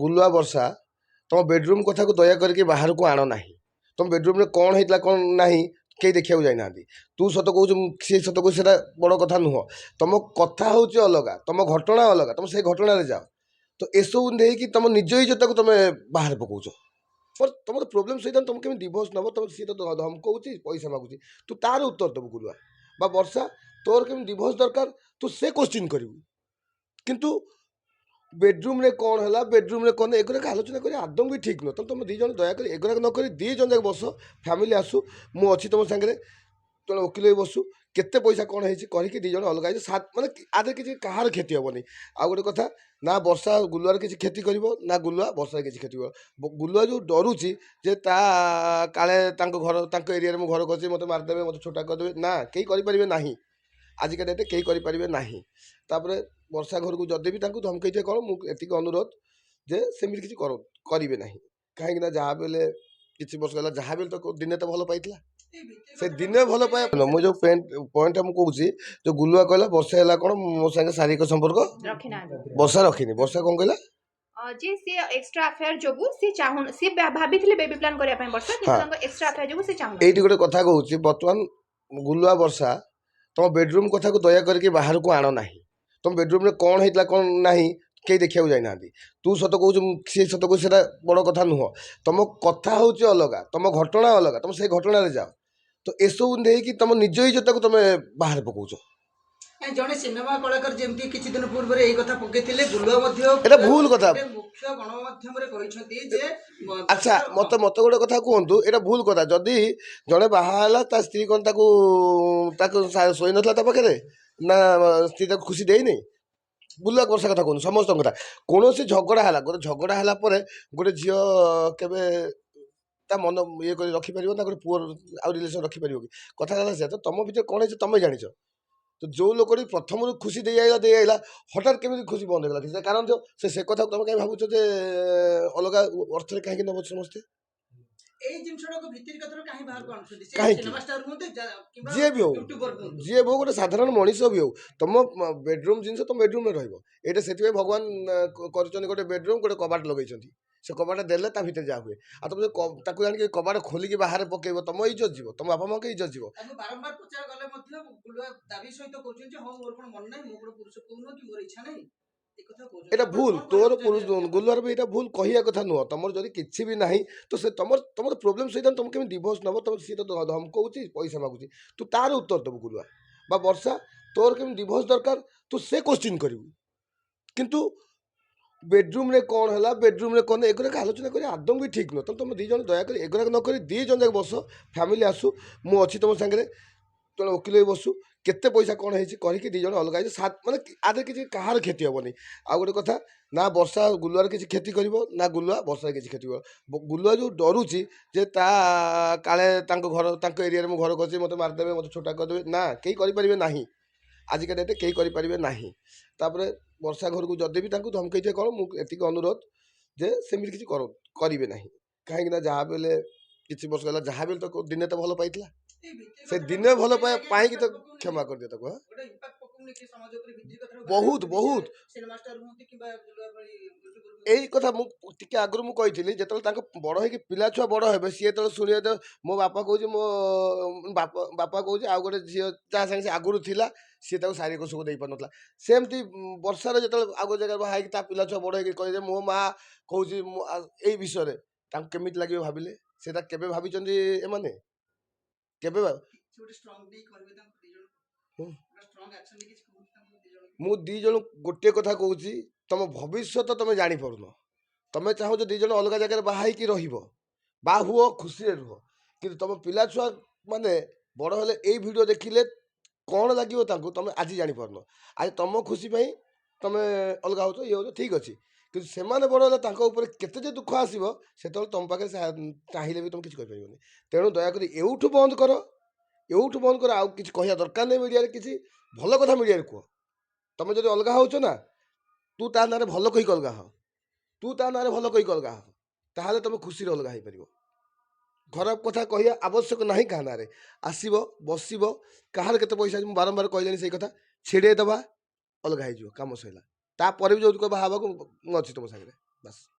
गुलुआ वर्षा तुम बेडरूम कथा को दया करके बाहर को आण ना तुम बेडरूम में कौन होता कौन ना कई देखा जाना तू सत कह सी सत कह बड़ कथा नुह तुम कथा हूँ अलग तुम घटना अलग तुम से घटन जाओ तो एसबू नहीं तुम निज इज्जत को तुम बाहर पकाच पर तुम तो प्रोब्लेम सही तुम कमी डिवोर्स नब तुम सी तो धमकाऊँ पैसा मागुच तू तार उत्तर दबु गुलुआ बा वर्षा तोर कमी डिवोर्स दरकार तू से क्वेश्चन करू किंतु बेडरूम रे कौन है बेडरूम रे कौन एगुराक आलोचना कर आदम भी ठीक नुह तुम दी जन दयाक एगुराक नक दी जन जाक बस फैमिली आसू मु अच्छी तुम सागर जन वकिल भी बसु केते पैसा कौन है करके दी जन अलग माने आदि किसी कहार क्षति हेनी आ गोटे कथा ना वर्षा गुलुआर किसी क्षति कर ना गुलुआ वर्षार किसी क्षति कर गुलुआ जो डरुची जे ता काले घर एरिया में घर कर मत मारिदेवे मत छोटा करदे ना कहीं करें ना आजिका डेट कहीं करें ना तापर वर्षा घर को जदि भी धमकई थे कौन मुझे अनुरोध जे सेमती किसी करेंगे ना कहीं जहाँ बेले किसी वर्ष गला जहाँ बेले तो दिने तो भल पाई से दिने भल पाए मुझे पॉइंट मुझे कहूँ जो गुलुआ कहला वर्षा है कौन मो सागे शारीरिक संपर्क वर्षा रखिनी वर्षा कौन कहला जे से एक्स्ट्रा अफेयर जोगु से चाहू से भाबिथिले बेबी प्लान करिया पय वर्षा किंतु एक्स्ट्रा अफेयर जोगु से चाहू एठी गोटे कथा कहूँ बर्तमान गुलुआ वर्षा तुम बेडरूम कथा को दया करके बाहर को आण ना तुम बेडरूम में कौन होता कौन ना कई देखा जाना तू सत कह सी सत कह बड़ कथा नुह तुम कथा हूँ अलग तुम घटना अलग तुम से घटन जाओ तो एसबू नहीं तुम निज इज्जत को तुम बाहर पकाच जड़े सिनेमा कलाकार जमती किछि दिन पूर्व रे कथा पकेथिले गुलुआ मध्ये एटा भूल कथा मुख्य गणमाध्यम रे कहिसथि जे अच्छा मत मत गोटे कथा कहतु एटा भूल कथा जदि जड़े बाहा ता स्त्री कौन शोई ना पाखे ना स्त्री खुशी देनी बुला वर्षा कथा कहूँ समस्त कथा कौन झगड़ा है गोटे झगड़ा है गोटे झील केवे ता मन ये रखिपर ना गोटे पुअर आउ रिलेसन रखिपर कि कथा से तो तुम भर कौन है तुम जान तो जो लोक प्रथम खुशी दे आईला हठात केमी खुशी बंद होगा कारण जो से कथा तुम कहीं भावुच अलग अर्थ कहीं नब समस्ते जी भी हो गोटे साधारण मनीष भी हो तुम बेडरूम जिन तुम बेडरूम में रही से भगवान कर गोटे बेडरूम गोटे कबाट लगे से कबाट देले ता भीतर जा हुए आ तुम जान कबाट खोलिक बाहर पकेब तुम इज्जत जीव तुम बापा माँ के इज्जत जीव बारंबार प्रचार गले दाबी सहित कहते हाँ मोर कोन मन नहीं मो पुरुष कहून कि मोर इच्छा नहीं एटा भूल तोर पुरुष गुलुआर भी एटा भूल कहिया कथा नुह तुम जदि किसी भी ना तो से तुम तो प्रोब्लेम सही तुम कमी डिवोर्स नब तुम सी तो धमकाऊँ पैसा मागुच तू तार उत्तर दबु गुलुआ बा वर्षा तोर कमी डिवोर्स दरकार तू से क्वेश्चन करू किंतु बेडरूम रे कौन है बेडरूम रे कौन एगुराक आलोचना कर आदम भी ठीक नुह तुम दी जन दयाक एगुराक नक दी जन जाक बस फैमिली आसू मु अच्छी तुम सागर जन वकिल भी बसु केते पैसा कौन है करके दी जन अलग माने आदि किसी कहार क्षति हेनी आ गोटे कथा ना वर्षा गुलुआर किसी क्षति कर ना गुलुआ वर्षार किसी क्षति कर गुलुआ जो डरुची जे ता काले घर एरिया में घर कर मत मारिदेवे मत छोटा करदे ना कहीं करें ना आजिका डेट कहीं करें ना तापर वर्षा घर को जदि भी धमकई थे कौन मुझे अनुरोध जे सेमती किसी करेंगे ना कहीं जहाँ बेले किसी वर्ष गला जहाँ बेले तो दिने तो भल पाई से दिने भल पाई तो क्षमा कर दिया बहुत बहुत यही कथा मुझे आगुरी मुझे जो बड़ हो पिला छुआ बड़ हे सी जो शुणे मो बापा कहे मो बापा कहे आउ गोटे झी जहाँ सागे आगुरी थी सी शारीरिक सुख दे पार ना सेमती वर्षार जो आग जगह बाहर पिला छुआ बड़ हो कहे मो माँ कौच यही विषय केमी लगे भाविले से केवे भाई एमाने केवे मु दी जन गोटे कथा कहूँ तुम भविष्य तुम जापर तुम चाहो दी जन अलग जगह बाहर हुओ खुशी रुह कि तुम पिला छुआ माने बड़ हेले यही वीडियो देखिले कौन लगे तुम आज जापर आज तुम खुशी तुम अलग हो ये हो ठीक अच्छे कि से बड़ हेल्ले केते दुख आसो से तुम पाखे चाहिए भी तुम किसी कहीपर तेणु दयाकोरी एवठू बंद कर एवठू बंद कर आउ कि कह दरकार नहीं मीडिया किसी भल कथा मीडिया कह तुम जो अलग हो ना तू ता ना भल कहीक अलग हो तू ता ना भल कहीक अलग हो ताहले तुम खुशी अलग हो पार खराब कथा कह आवश्यक ना क्या ना आसब बस कहार के पैसा बारंबार कहले से कथा छेड़ेदबा अलग हो कम सरला तापर भी जो बाहर अच्छी तुम सागर बस।